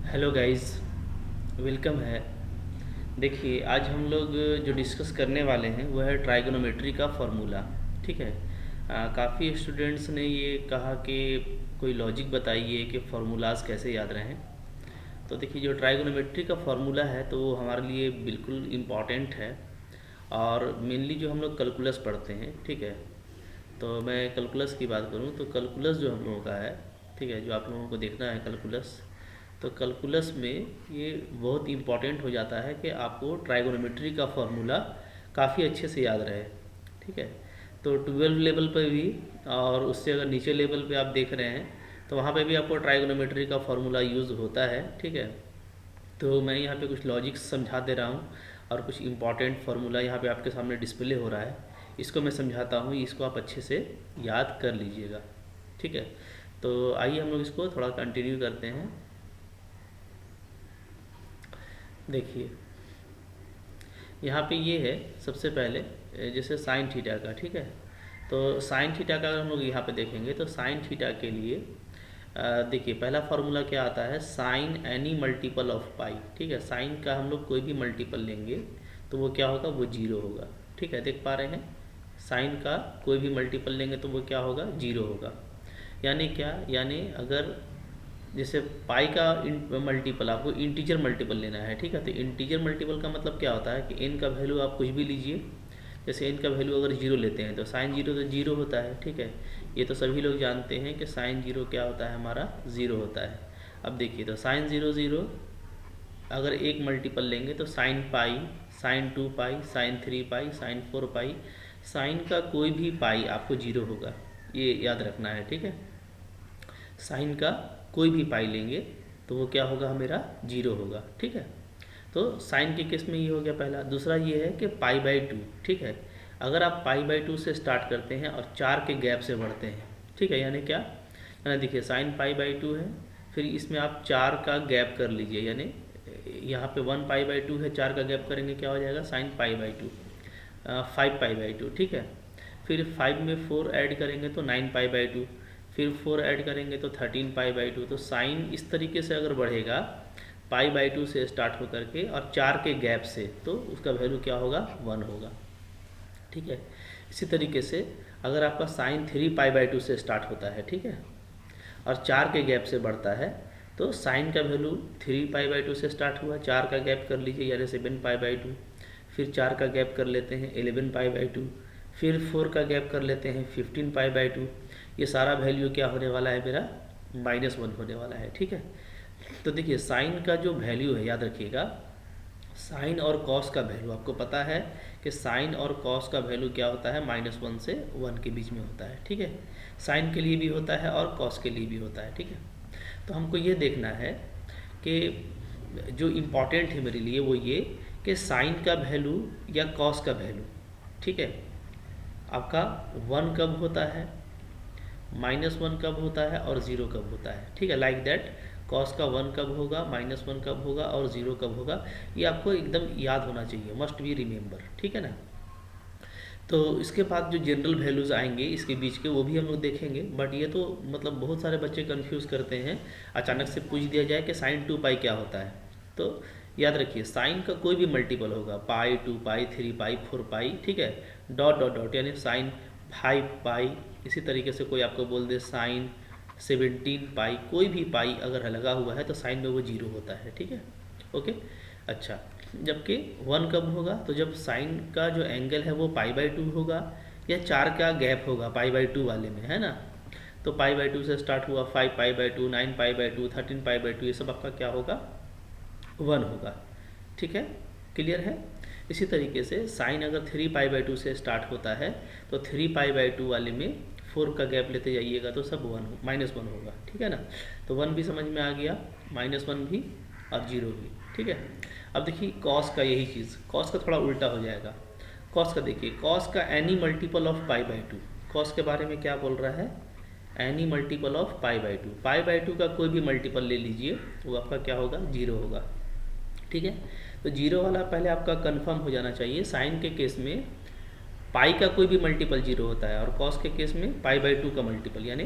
Hello guys, welcome है। देखिए, आज हम लोग जो डिस्कस करने वाले हैं वो है ट्राइगोनोमेट्री का फॉर्मूला। ठीक है। काफ़ी स्टूडेंट्स ने ये कहा कि कोई लॉजिक बताइए कि फार्मूलाज कैसे याद रहें। तो देखिए, जो ट्राइगोनोमेट्री का फार्मूला है तो वो हमारे लिए बिल्कुल इम्पॉर्टेंट है। और मेनली जो हम लोग कैलकुलस पढ़ते हैं, ठीक है। तो मैं कैलकुलस की बात करूँ तो कैलकुलस जो हम लोगों का है, ठीक है, जो आप लोगों को देखना है कैलकुलस, तो कैलकुलस में ये बहुत इम्पॉर्टेंट हो जाता है कि आपको ट्राइगोनोमेट्री का फॉर्मूला काफ़ी अच्छे से याद रहे। ठीक है। तो 12 लेवल पर भी, और उससे अगर नीचे लेवल पे आप देख रहे हैं तो वहाँ पे भी आपको ट्राइगोनोमेट्री का फॉर्मूला यूज़ होता है। ठीक है। तो मैं यहाँ पे कुछ लॉजिक्स समझा दे रहा हूँ और कुछ इम्पॉर्टेंट फार्मूला यहाँ पे आपके सामने डिस्प्ले हो रहा है। इसको मैं समझाता हूँ, इसको आप अच्छे से याद कर लीजिएगा। ठीक है। तो आइए हम लोग इसको थोड़ा कंटिन्यू करते हैं। देखिए, यहाँ पे ये है सबसे पहले, जैसे साइन थीटा का। ठीक है। तो साइन थीटा का अगर हम लोग यहाँ पे देखेंगे तो साइन थीटा के लिए देखिए, पहला फार्मूला क्या आता है, साइन एनी मल्टीपल ऑफ पाई। ठीक है। साइन का हम लोग कोई भी मल्टीपल लेंगे तो वो क्या होगा, वो जीरो होगा। ठीक है, देख पा रहे हैं। साइन का कोई भी मल्टीपल लेंगे तो वो क्या होगा, जीरो होगा। यानी क्या, यानी अगर जैसे पाई का मल्टीपल आपको इंटीजर मल्टीपल लेना है। ठीक है। तो इंटीजर मल्टीपल का मतलब क्या होता है कि एन का वैल्यू आप कुछ भी लीजिए। जैसे एन का वैल्यू अगर जीरो लेते हैं तो साइन जीरो तो जीरो होता है। ठीक है। ये तो सभी लोग जानते हैं कि साइन जीरो क्या होता है, हमारा जीरो होता है। अब देखिए, तो साइन जीरो जीरो अगर एक मल्टीपल लेंगे तो sine pi, sine two pi, sine three pi, sine four pi, sine का कोई भी पाई आपको जीरो होगा, ये याद रखना है। ठीक है। साइन का कोई भी पाई लेंगे तो वो क्या होगा, मेरा जीरो होगा। ठीक है। तो साइन के केस में ये हो गया पहला। दूसरा ये है कि पाई बाई टू। ठीक है। अगर आप पाई बाई टू से स्टार्ट करते हैं और चार के गैप से बढ़ते हैं, ठीक है, यानी क्या, यानी देखिए साइन पाई बाई टू है, फिर इसमें आप चार का गैप कर लीजिए, यानी यहाँ पे वन पाई बाई टू है, चार का गैप करेंगे क्या हो जाएगा, sine pi by two, five pi by two. ठीक है। फिर फाइव में फोर ऐड करेंगे तो नाइन पाई बाई टू, फिर फोर ऐड करेंगे तो थर्टीन पाई बाई टू। तो साइन इस तरीके से अगर बढ़ेगा पाई बाई टू से स्टार्ट होकर के और चार के गैप से, तो उसका वैल्यू क्या होगा, वन होगा। ठीक है। इसी तरीके से अगर आपका sign three pi by two से स्टार्ट होता है, ठीक है, और चार के गैप से बढ़ता है, तो साइन का value three pi by two से स्टार्ट हुआ, चार का गैप कर लीजिए यानी सेवन पाई बाई टू, फिर चार का गैप कर लेते हैं 11 पाई बाई टू, फिर फोर का गैप कर लेते हैं 15 पाई बाई टू। ये सारा वैल्यू क्या होने वाला है, मेरा माइनस वन होने वाला है। ठीक है। तो देखिए, साइन का जो वैल्यू है, याद रखिएगा, साइन और कॉस का वैल्यू आपको पता है कि साइन और कॉस का वैल्यू क्या होता है, माइनस वन से वन के बीच में होता है। ठीक है। साइन के लिए भी होता है और कॉस के लिए भी होता है। ठीक है। तो हमको ये देखना है कि जो इम्पोर्टेंट है मेरे लिए वो ये कि साइन का वैल्यू या कॉस का वैल्यू, ठीक है, आपका वन कब होता है, माइनस वन कब होता है और ज़ीरो कब होता है। ठीक है। लाइक दैट, कॉस का वन कब होगा, माइनस वन कब होगा और ज़ीरो कब होगा, ये आपको एकदम याद होना चाहिए, मस्ट बी रिमेंबर। ठीक है ना। तो इसके बाद जो जनरल वैल्यूज़ आएंगे इसके बीच के, वो भी हम लोग देखेंगे। बट ये तो मतलब बहुत सारे बच्चे कंफ्यूज करते हैं, अचानक से पूछ दिया जाए कि साइन टू पाई क्या होता है, तो याद रखिए साइन का कोई भी मल्टीपल होगा, pi, two pi, three pi, four pi, ठीक है, डॉट डॉट डॉट, यानी साइन फाइव पाई। इसी तरीके से कोई आपको बोल दे साइन 17 पाई, कोई भी पाई अगर लगा हुआ है तो साइन में वो जीरो होता है। ठीक है। ओके। अच्छा, जबकि वन कब होगा, तो जब साइन का जो एंगल है वो पाई बाई टू होगा या चार का गैप होगा पाई बाई टू वाले में, है ना। तो पाई बाई टू से स्टार्ट हुआ, five pi by two, nine pi by two, thirteen pi by two, ये सब आपका क्या होगा, वन होगा। ठीक है। क्लियर है। इसी तरीके से साइन अगर थ्री पाई बाई टू से स्टार्ट होता है तो थ्री पाई बाई टू वाले में फोर का गैप लेते जाइएगा तो सब वन, माइनस वन होगा। ठीक है ना। तो वन भी समझ में आ गया, माइनस वन भी और जीरो भी। ठीक है। अब देखिए कॉस का यही चीज़, कॉस का थोड़ा उल्टा हो जाएगा। कॉस का देखिए, कॉस का any multiple of pi by two, cos के बारे में क्या बोल रहा है, any multiple of pi by two, pi by two का कोई भी मल्टीपल ले लीजिए वो आपका क्या होगा, जीरो होगा। ठीक है। तो जीरो वाला पहले आपका कंफर्म हो जाना चाहिए। साइन के केस में पाई का कोई भी मल्टीपल जीरो होता है और कॉस के केस में पाई बाई टू का मल्टीपल, यानी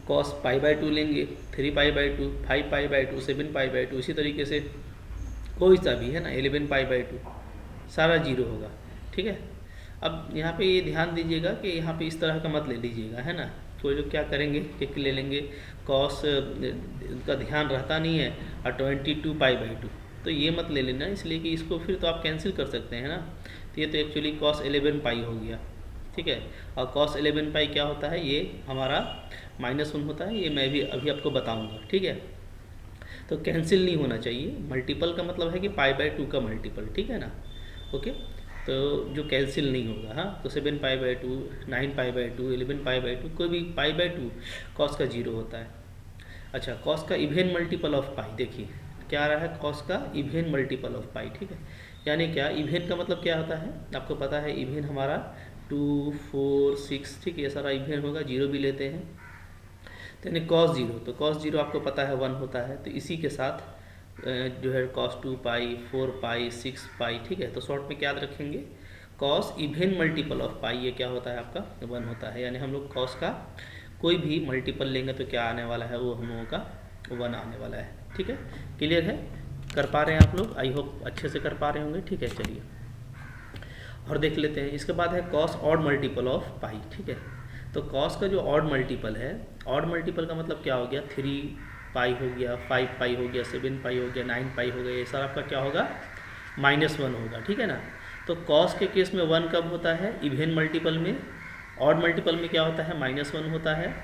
कॉस π/2 लेंगे, 3π/2, 5π/2, 7π/2, इसी तरीके से कोई सा भी है ना 11π/2 सारा जीरो होगा। ठीक है, अब यहाँ पे ये ध्यान दीजिएगा कि यहाँ पे इस तरह का मत ले लीजिएगा, है ना। कोई लोग क्या करेंगे कि ले लेंगे कॉस का ध्यान रहता नहीं है और 22π/2, तो ये मत ले लेना, इसलिए कि इसको फिर तो आप कैंसिल कर सकते हैं ना। तो ये तो एक्चुअली cos 11π हो गया। ठीक है, और cos 11π क्या होता है, ये हमारा -1 होता है, ये मैं भी अभी आपको बताऊंगा। ठीक है, तो कैंसिल नहीं होना चाहिए। मल्टीपल का मतलब है कि π/2 का मल्टीपल, ठीक है ना। ओके, तो जो कैंसिल नहीं होगा, हाँ, तो 7π/2, 9π/2, 11π/2, कोई भी π/2 कॉस का जीरो होता है। अच्छा, कॉस का इवेन मल्टीपल ऑफ पाई, देखिए क्या आ रहा है, कॉस का इवेन मल्टीपल ऑफ पाई। ठीक है, यानी क्या, इवेन का मतलब क्या होता है, आपको पता है इवेन हमारा 2, 4, 6, ठीक है, ये सारा इवेन होगा, जीरो भी लेते हैं, तो यानी cos 0, तो cos 0 आपको पता है 1 होता है, तो इसी के साथ जो है cos 2π, 4π, 6π, ठीक है, तो शॉर्ट में क्या याद रखेंगे, cos इवेन मल्टीपल ऑफ पाई, ये क्या होता है आपका 1 होता है। यानी हम लोग cos का कोई भी मल्टीपल लेंगे तो क्या आने वाला है, वो हम लोगों का 1 आने वाला है। ठीक है, क्लियर है, कर पा रहे हैं आप लोग, आई होप अच्छे से कर पा रहे होंगे। ठीक है, चलिए और देख लेते हैं। इसके बाद है cos ऑड मल्टीपल ऑफ पाई। ठीक है, तो cos का जो ऑड मल्टीपल है, ऑड मल्टीपल का मतलब क्या हो गया, 3π हो गया, 5π हो गया, 7π हो गया, 9π हो गया, ये सारा आपका क्या होगा, -1 होगा। ठीक है ना, तो cos के केस में 1 कब होता है, इवेन मल्टीपल में, ऑड मल्टीपल में क्या होता है, -1 होता है।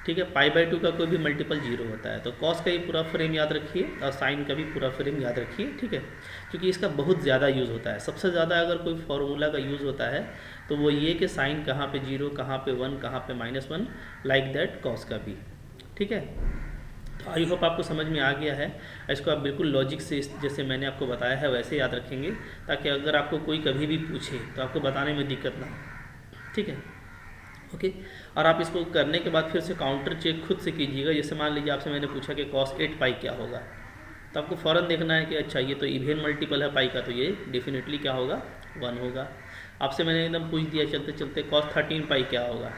ठीक है, π/2 का कोई भी मल्टीपल 0 होता है। तो cos का ही पूरा फ्रेम याद रखिए और साइन का भी पूरा फ्रेम याद रखिए। ठीक है, क्योंकि इसका बहुत ज़्यादा यूज़ होता है, सबसे ज़्यादा अगर कोई फॉर्मूला का यूज़ होता है तो वो ये कि साइन कहाँ पे 0, कहाँ पे 1, कहाँ पे -1, लाइक दैट cos का भी। ठीक है, तो आई होप आपको समझ में आ गया है। इसको आप बिल्कुल लॉजिक से जैसे मैंने आपको बताया है वैसे याद रखेंगे, ताकि अगर आपको कोई कभी भी पूछे तो आपको बताने में दिक्कत ना हो। ठीक है, ओके, और आप इसको करने के बाद फिर से काउंटर चेक खुद से कीजिएगा। जैसे मान लीजिए आपसे मैंने पूछा कि cos 8π क्या होगा, तो आपको फ़ौरन देखना है कि अच्छा ये तो इवेन मल्टीपल है पाई का, तो ये डेफिनेटली क्या होगा, 1 होगा। आपसे मैंने एकदम पूछ दिया चलते चलते cos 13π क्या होगा,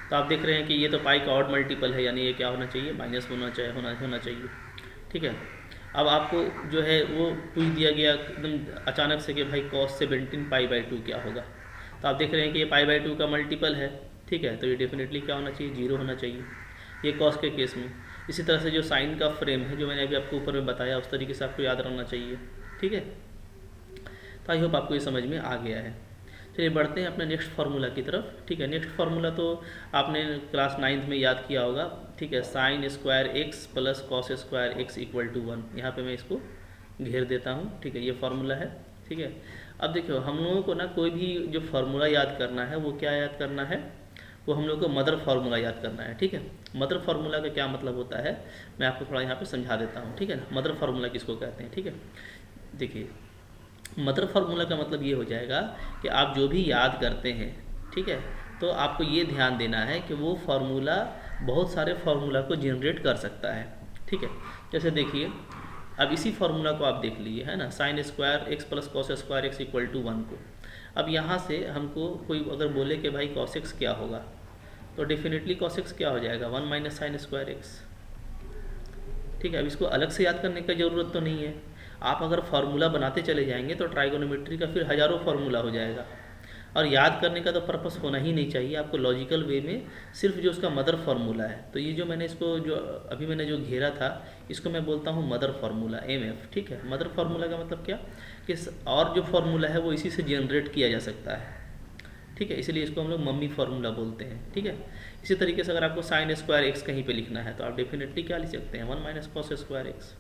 तो आप देख रहे हैं कि ये तो पाई का ऑड मल्टीपल है, यानी ये क्या होना चाहिए, -1 होना चाहिए। ठीक है, अब आपको जो है वो पूछ दिया गया एकदम अचानक से कि भाई cos 17π/2 क्या होगा, तो आप देख रहे हैं कि ये π/2 का मल्टीपल है। ठीक है, तो ये डेफिनेटली क्या होना चाहिए, 0 होना चाहिए, ये cos के केस में। इसी तरह से जो साइन का फ्रेम है, जो मैंने अभी आपको ऊपर में बताया, उस तरीके से आपको याद रखना चाहिए। ठीक है, तो आई होप आपको ये समझ में आ गया है। चलिए बढ़ते हैं अपने नेक्स्ट फार्मूला की तरफ। ठीक है, नेक्स्ट फार्मूला तो आपने क्लास 9th में याद किया होगा। ठीक है, sin square x plus cos square x equal to 1। यहाँ पे मैं इसको घेर देता हूँ। ठीक है, ये फार्मूला है। ठीक है, अब देखियो हम लोगों को ना कोई भी जो फार्मूला याद करना है वो क्या याद करना है, वो हम लोग को मदर फार्मूला याद करना है। ठीक है, मदर फार्मूला का क्या मतलब होता है मैं आपको थोड़ा यहाँ पे समझा देता हूँ। ठीक है ना, मदर फार्मूला किसको कहते हैं। ठीक है, देखिए मदर फार्मूला का मतलब ये हो जाएगा कि आप जो भी याद करते हैं, ठीक है, तो आपको ये ध्यान देना है कि वो फार्मूला बहुत सारे फार्मूला को जनरेट कर सकता है। ठीक है, जैसे देखिए अब इसी फार्मूला को आप देख लीजिए, है ना, sin square x plus cos square x equal to 1 को। अब यहाँ से हमको कोई अगर बोले कि भाई cos x क्या होगा, तो डेफिनेटली cos x क्या हो जाएगा, 1 माइनस साइन स्क्वायर x। ठीक है, अब इसको अलग से याद करने की ज़रूरत तो नहीं है। आप अगर फार्मूला बनाते चले जाएंगे तो ट्राइगोनोमेट्री का फिर हज़ारों फार्मूला हो जाएगा, और याद करने का तो पर्पस होना ही नहीं चाहिए। आपको लॉजिकल वे में सिर्फ जो उसका मदर फार्मूला है, तो ये जो मैंने इसको जो अभी मैंने जो घेरा था, इसको मैं बोलता हूँ मदर फार्मूला, MF। ठीक है, मदर फार्मूला का मतलब क्या कि और जो फार्मूला है वो इसी से जनरेट किया जा सकता है। ठीक है, इसलिए इसको हम लोग मम्मी फार्मूला बोलते हैं। ठीक है, इसी तरीके से अगर आपको साइन स्क्वायर x कहीं पे लिखना है तो आप डेफिनेटली क्या लिख सकते हैं, 1 माइनस कॉस स्क्वायर x।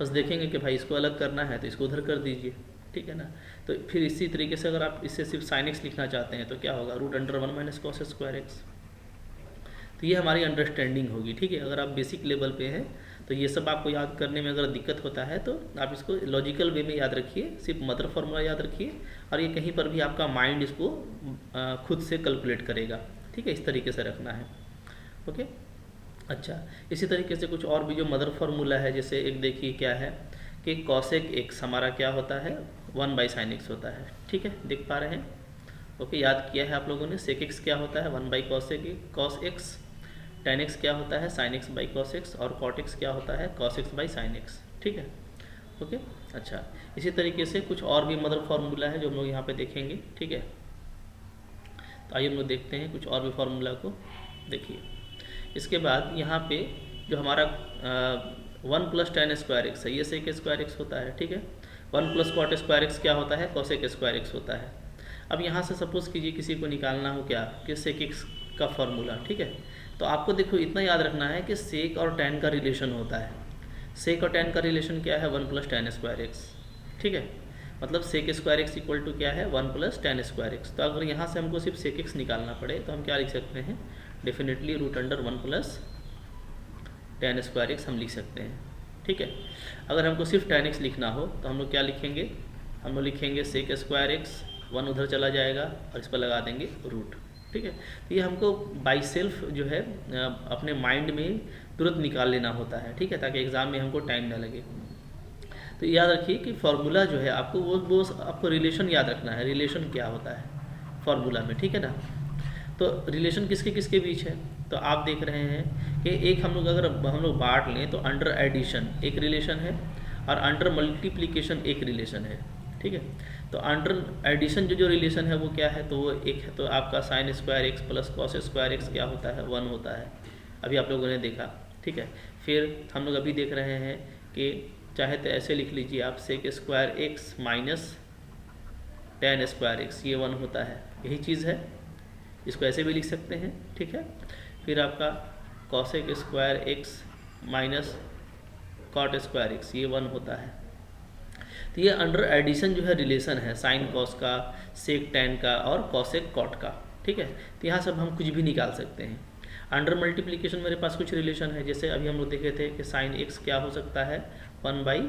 बस देखेंगे कि भाई इसको अलग करना है तो इसको उधर कर दीजिए। ठीक है ना, तो फिर इसी तरीके से अगर आप इससे सिर्फ साइन x लिखना चाहते हैं तो क्या होगा, √1 माइनस कॉस स्क्वायर x। तो ये हमारी अंडरस्टैंडिंग होगी। ठीक है, अगर आप बेसिक लेवल पे हैं तो ये सब आपको याद करने में अगर दिक्कत होता है तो आप इसको लॉजिकल वे में याद रखिए, सिर्फ मदर फार्मूला याद रखिए, और ये कहीं पर भी आपका माइंड इसको खुद से कैलकुलेट करेगा। ठीक है, इस तरीके से रखना है। ओके, अच्छा, इसी तरीके से कुछ और भी जो मदर फार्मूला है, जैसे एक देखिए क्या है कि कॉसेक x हमारा क्या होता है, 1/sin x होता है। ठीक है, देख पा रहे हैं। ओके, याद किया है आप लोगों ने, सेक x क्या होता है, 1/cos x। tan x क्या होता है sin x by cos x, और cot x क्या होता है cos x by sin x, ठीक है। ओके अच्छा, इसी तरीके से कुछ और भी मदर फार्मूला है जो हम लोग यहाँ पे देखेंगे, ठीक है। तो आइए हम लोग देखते हैं कुछ और भी फार्मूला को। देखिए इसके बाद यहाँ पे जो हमारा 1 प्लस tan स्क्वायर एक्स है, ये सेक स्क्वायर एक्स होता है, ठीक है। 1 प्लस कॉट स्क्वायर एक्स क्या होता है कोसेक स्क्वायर एक्स होता है। अब यहाँ से सपोज कीजिए किसी को निकालना हो क्या कि सेक एक्स का फार्मूला, ठीक है। तो आपको देखो इतना याद रखना है कि सेक और tan का रिलेशन होता है। सेक और tan का रिलेशन क्या है 1 प्लस tan स्क्वायर एक्स, ठीक है। मतलब sec square x equal to क्या है 1 प्लस tan स्क्वायर एक्स। तो अगर यहाँ से हमको सिर्फ सेक एक्स निकालना पड़े तो हम क्या लिख सकते हैं, definitely root under 1 plus tan square x हम लिख सकते हैं, ठीक है। अगर हमको सिर्फ tan एक्स लिखना हो तो हम लोग क्या लिखेंगे, हम लोग लिखेंगे सेक स्क्वायर एक्स, 1 उधर चला जाएगा और इस पर लगा देंगे रूट, ठीक है। तो ये हमको बाई सेल्फ जो है अपने माइंड में तुरंत निकाल लेना होता है, ठीक है, ताकि एग्ज़ाम में हमको टाइम ना लगे। तो याद रखिए कि फार्मूला जो है आपको वो आपको रिलेशन याद रखना है, रिलेशन क्या होता है फार्मूला में, ठीक है ना। तो रिलेशन किसके किसके बीच है, तो आप देख रहे हैं कि एक हम लोग बांट लें तो अंडर एडिशन एक रिलेशन है और अंडर मल्टीप्लिकेशन एक रिलेशन है, ठीक है। तो अंडर एडिशन जो रिलेशन है वो क्या है, तो वो एक है, तो आपका sine square x plus cos square x क्या होता है 1 होता है, अभी आप लोगों ने देखा, ठीक है। फिर हम लोग अभी देख रहे हैं कि चाहे तो ऐसे लिख लीजिए आप sec square x minus tan square x, ये 1 होता है, यही चीज़ है, इसको ऐसे भी लिख सकते हैं, ठीक है। फिर आपका cosec square x minus cot square x, ये 1 होता है। तो ये अंडर एडिशन जो है रिलेशन है साइन कॉस का, सेक टैन का और कॉसेक कॉट का, ठीक है। तो यहाँ सब हम कुछ भी निकाल सकते हैं। अंडर मल्टीप्लिकेशन मेरे पास कुछ रिलेशन है, जैसे अभी हम लोग देखे थे कि साइन एक्स क्या हो सकता है 1 बाई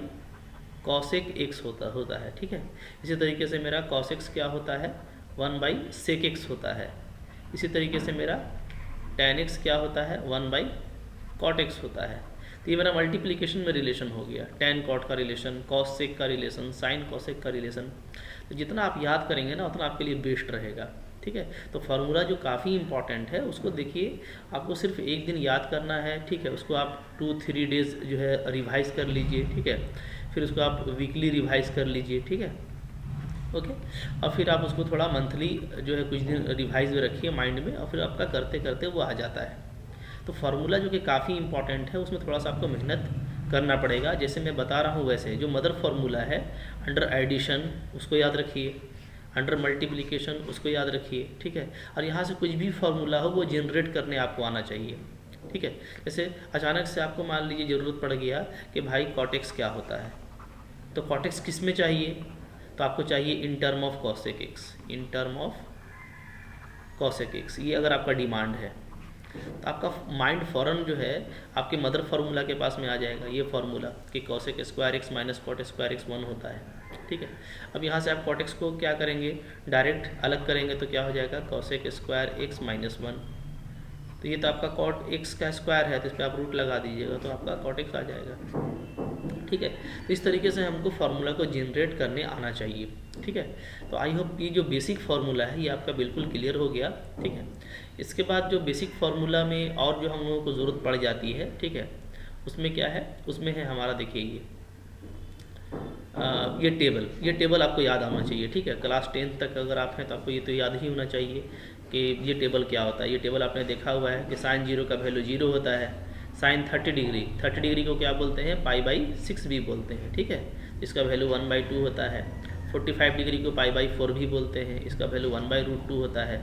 कॉसेक एक्स होता है, ठीक है। इसी तरीके से मेरा कॉस एक्स क्या होता है 1 बाई सेक एक्स होता है। इसी तरीके से मेरा tan एक्स क्या होता है 1 बाई कॉट एक्स होता है। तो ये मेरा मल्टीप्लिकेशन में रिलेशन हो गया, tan कॉट का रिलेशन, कॉस सेक का रिलेशन, साइन कॉसेक का रिलेशन। तो जितना आप याद करेंगे ना उतना आपके लिए बेस्ट रहेगा, ठीक है। तो फार्मूला जो काफ़ी इंपॉर्टेंट है उसको देखिए, आपको सिर्फ एक दिन याद करना है, ठीक है। उसको आप 2-3 डेज जो है रिवाइज़ कर लीजिए, ठीक है। फिर उसको आप वीकली रिवाइज़ कर लीजिए, ठीक है, ओके। और फिर आप उसको थोड़ा मंथली जो है कुछ दिन रिवाइज में रखिए माइंड में, और फिर आपका करते करते वो आ जाता है। तो फार्मूला जो कि काफ़ी इंपॉर्टेंट है उसमें थोड़ा सा आपको मेहनत करना पड़ेगा, जैसे मैं बता रहा हूँ वैसे। जो मदर फार्मूला है अंडर एडिशन उसको याद रखिए, अंडर मल्टीप्लिकेशन उसको याद रखिए, ठीक है। और यहाँ से कुछ भी फार्मूला हो वो जनरेट करने आपको आना चाहिए, ठीक है। जैसे अचानक से आपको मान लीजिए ज़रूरत पड़ गया कि भाई कॉटेक्स क्या होता है, तो कॉटेक्स किस में चाहिए, तो आपको चाहिए in term of cosec x, in term of cosec x. ये अगर आपका डिमांड है तो आपका माइंड फ़ौरन जो है आपके मदर फार्मूला के पास में आ जाएगा, ये फार्मूला कि cosec square x minus cot square x 1 होता है, ठीक है। अब यहाँ से आप कॉट एक्स को क्या करेंगे, डायरेक्ट अलग करेंगे तो क्या हो जाएगा कॉसेक स्क्वायर एक्स माइनस 1। तो ये तो आपका कॉट एक्स का स्क्वायर है, तो इस पर आप रूट लगा दीजिएगा तो आपका कॉट एक्स आ जाएगा, ठीक है। तो इस तरीके से हमको फार्मूला को जनरेट करने आना चाहिए, ठीक है। तो आई होप ये जो बेसिक फार्मूला है ये आपका बिल्कुल क्लियर हो गया, ठीक है। इसके बाद जो बेसिक फार्मूला में और जो हम लोगों को ज़रूरत पड़ जाती है, ठीक है, उसमें क्या है, उसमें है हमारा देखिए ये टेबल आपको याद आना चाहिए, ठीक है। क्लास 10 तक अगर आप हैं तो आपको ये तो याद ही होना चाहिए कि ये टेबल क्या होता है। ये टेबल आपने देखा हुआ है कि साइन 0 का वैल्यू 0 होता है, साइन 30 डिग्री को क्या बोलते हैं π/6 भी बोलते हैं, ठीक है। इसका वैल्यू 1/2 होता है। 45 डिग्री को π/4 भी बोलते हैं, इसका वैल्यू 1/√2 होता है।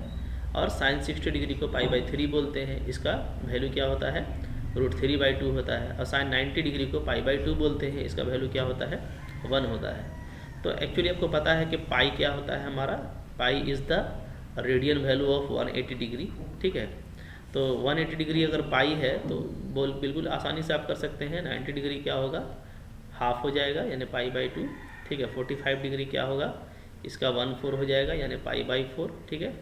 और साइन 60 डिग्री को π/3 बोलते हैं, इसका वैल्यू क्या होता है √3/2 होता है। और साइन 90 डिग्री को π/2 बोलते हैं, इसका वैल्यू क्या होता है 1 होता है। तो एक्चुअली आपको पता है कि पाई क्या होता है हमारा, pi is the radian value of 180 degree, ठीक है। तो 180 डिग्री अगर पाई है तो बिल्कुल आसानी से आप कर सकते हैं। 90 डिग्री क्या होगा, हाफ हो जाएगा यानी π/2, ठीक है। 45 डिग्री क्या होगा, इसका 1/4 हो जाएगा यानी π/4, ठीक है।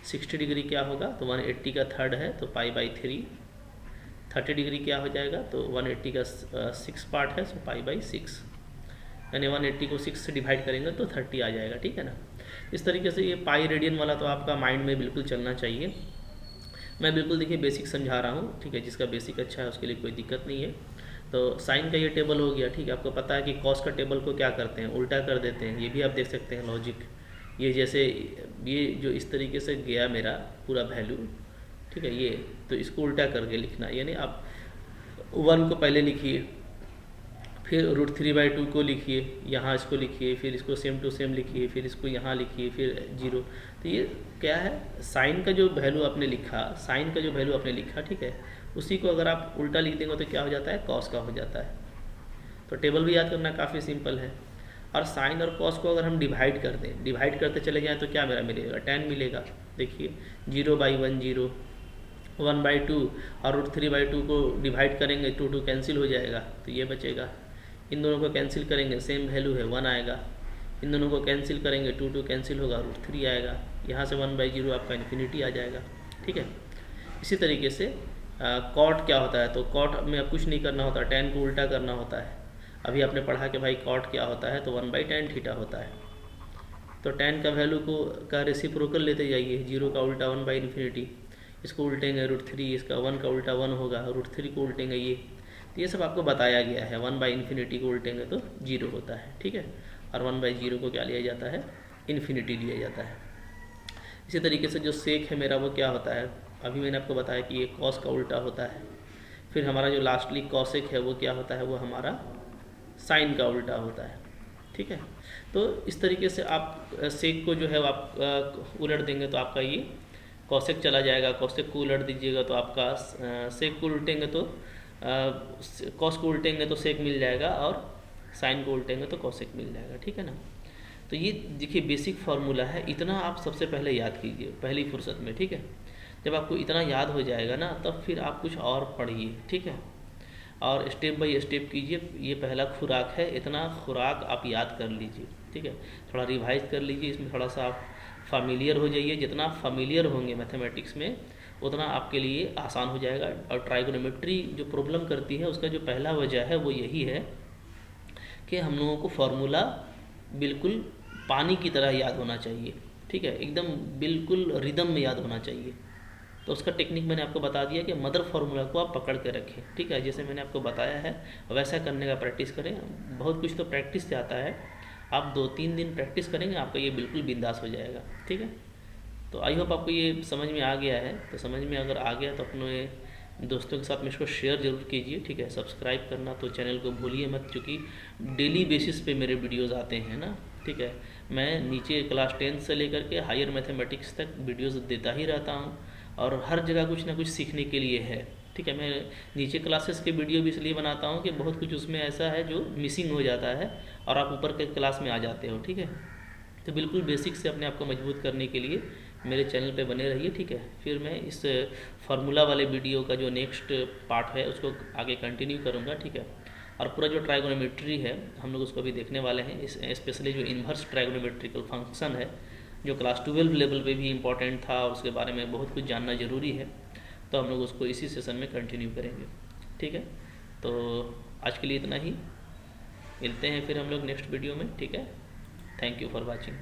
60 डिग्री क्या होगा, तो 180 का थर्ड है तो π/3। 30 डिग्री क्या हो जाएगा, तो 180 का 6 पार्ट है सो π/6, यानी 180 को 6 से डिवाइड करेंगे तो 30 आ जाएगा, ठीक है ना। इस तरीके से ये पाई रेडियन वाला तो आपका माइंड में बिल्कुल चलना चाहिए। मैं बिल्कुल देखिए बेसिक समझा रहा हूँ, ठीक है। जिसका बेसिक अच्छा है उसके लिए कोई दिक्कत नहीं है। तो साइन का ये टेबल हो गया, ठीक है। आपको पता है कि कॉस का टेबल को क्या करते हैं, उल्टा कर देते हैं। ये भी आप देख सकते हैं लॉजिक। ये जैसे ये जो इस तरीके से गया मेरा पूरा वैल्यू, ठीक है। ये तो इसको उल्टा करके लिखना, यानी आप 1 को पहले लिखिए, फिर √3/2 को लिखिए, यहाँ इसको लिखिए, फिर इसको सेम टू सेम लिखिए, फिर इसको यहाँ लिखिए, फिर 0। तो ये क्या है, साइन का जो वैल्यू आपने लिखा, साइन का जो वैल्यू आपने लिखा, ठीक है, उसी को अगर आप उल्टा लिख देंगे तो क्या हो जाता है, कॉस का हो जाता है। तो टेबल भी याद करना काफ़ी सिंपल है। और साइन और कॉस को अगर हम डिवाइड कर दें, डिवाइड करते चले जाएँ तो क्या मेरा मिलेगा, 10 मिलेगा। देखिए 0/1 0, 1/2, और √3/2 को डिवाइड करेंगे 2 कैंसिल हो जाएगा, तो ये बचेगा। इन दोनों को कैंसिल करेंगे, सेम वैल्यू है 1 आएगा। इन दोनों को कैंसिल करेंगे, 2 कैंसिल होगा, √3 आएगा। यहाँ से 1/0 आपका इन्फिनिटी आ जाएगा, ठीक है। इसी तरीके से कॉट क्या होता है, तो कॉट में अब कुछ नहीं करना होता, tan को उल्टा करना होता है। अभी आपने पढ़ा कि भाई कॉट क्या होता है, तो 1/tan थीटा होता है। तो tan का वैल्यू का रेसिप्रोकल लेते जाइए, 0 का उल्टा 1/∞, इसको उल्टेंगे √3, इसका 1 का उल्टा 1 होगा, √3 को उल्टेंगे ये। तो ये सब आपको बताया गया है। 1/∞ को उल्टेंगे तो 0 होता है, ठीक है। और 1/0 को क्या लिया जाता है, इन्फिनिटी लिया जाता है। इसी तरीके से जो सेक है मेरा वो क्या होता है, अभी मैंने आपको बताया कि ये कॉस का उल्टा होता है। फिर हमारा जो लास्टली कॉसेक है वो क्या होता है, वो हमारा साइन का उल्टा होता है, ठीक है। तो इस तरीके से आप सेक को जो है आप उलट देंगे तो आपका ये कॉसेक चला जाएगा। कॉसेक को उलट दीजिएगा तो आपका सेक को उल्टेंगे तो कॉस को उल्टेंगे तो सेक मिल जाएगा, और साइन को उल्टेंगे तो कॉसेक मिल जाएगा, ठीक है ना। तो ये देखिए बेसिक फार्मूला है, इतना आप सबसे पहले याद कीजिए पहली फुर्सत में, ठीक है। जब आपको इतना याद हो जाएगा ना, तब फिर आप कुछ और पढ़िए, ठीक है, और स्टेप बाय स्टेप कीजिए। ये पहला खुराक है, इतना खुराक आप याद कर लीजिए, ठीक है। थोड़ा रिवाइज कर लीजिए, इसमें थोड़ा सा आप फामिलियर हो जाइए। जितना फामिलियर होंगे मैथमेटिक्स में उतना आपके लिए आसान हो जाएगा। और ट्राइगोनोमेट्री जो प्रॉब्लम करती है उसका जो पहला वजह है वो यही है कि हम लोगों को फार्मूला बिल्कुल पानी की तरह याद होना चाहिए, ठीक है, एकदम बिल्कुल रिदम में याद होना चाहिए। तो उसका टेक्निक मैंने आपको बता दिया कि मदर फार्मूला को आप पकड़ के रखें, ठीक है। जैसे मैंने आपको बताया है वैसा करने का प्रैक्टिस करें। बहुत कुछ तो प्रैक्टिस से आता है, आप 2-3 दिन प्रैक्टिस करेंगे आपका ये बिल्कुल बिंदास हो जाएगा, ठीक है। तो आई होप आपको ये समझ में आ गया है। तो समझ में अगर आ गया तो अपने दोस्तों के साथ में इसको शेयर ज़रूर कीजिए, ठीक है। सब्सक्राइब करना तो चैनल को भूलिए मत, क्योंकि डेली बेसिस पे मेरे वीडियोस आते हैं ना, ठीक है। मैं नीचे क्लास 10 से लेकर के हायर मैथमेटिक्स तक वीडियोस देता ही रहता हूँ, और हर जगह कुछ ना कुछ सीखने के लिए है, ठीक है। मैं नीचे क्लासेस के वीडियो भी इसलिए बनाता हूँ कि बहुत कुछ उसमें ऐसा है जो मिसिंग हो जाता है और आप ऊपर के क्लास में आ जाते हो, ठीक है। तो बिल्कुल बेसिक से अपने आप को मजबूत करने के लिए मेरे चैनल पे बने रहिए, ठीक है। फिर मैं इस फार्मूला वाले वीडियो का जो नेक्स्ट पार्ट है उसको आगे कंटिन्यू करूँगा, ठीक है। और पूरा जो ट्राइगोनोमेट्री है हम लोग उसको भी देखने वाले हैं। इस स्पेशली जो इन्वर्स ट्राइगोनोमेट्रिकल फंक्शन है जो क्लास 12 लेवल पे भी इम्पॉर्टेंट था और उसके बारे में बहुत कुछ जानना ज़रूरी है, तो हम लोग उसको इसी सेशन में कंटिन्यू करेंगे, ठीक है। तो आज के लिए इतना ही, मिलते हैं फिर हम लोग नेक्स्ट वीडियो में, ठीक है। Thank you for watching.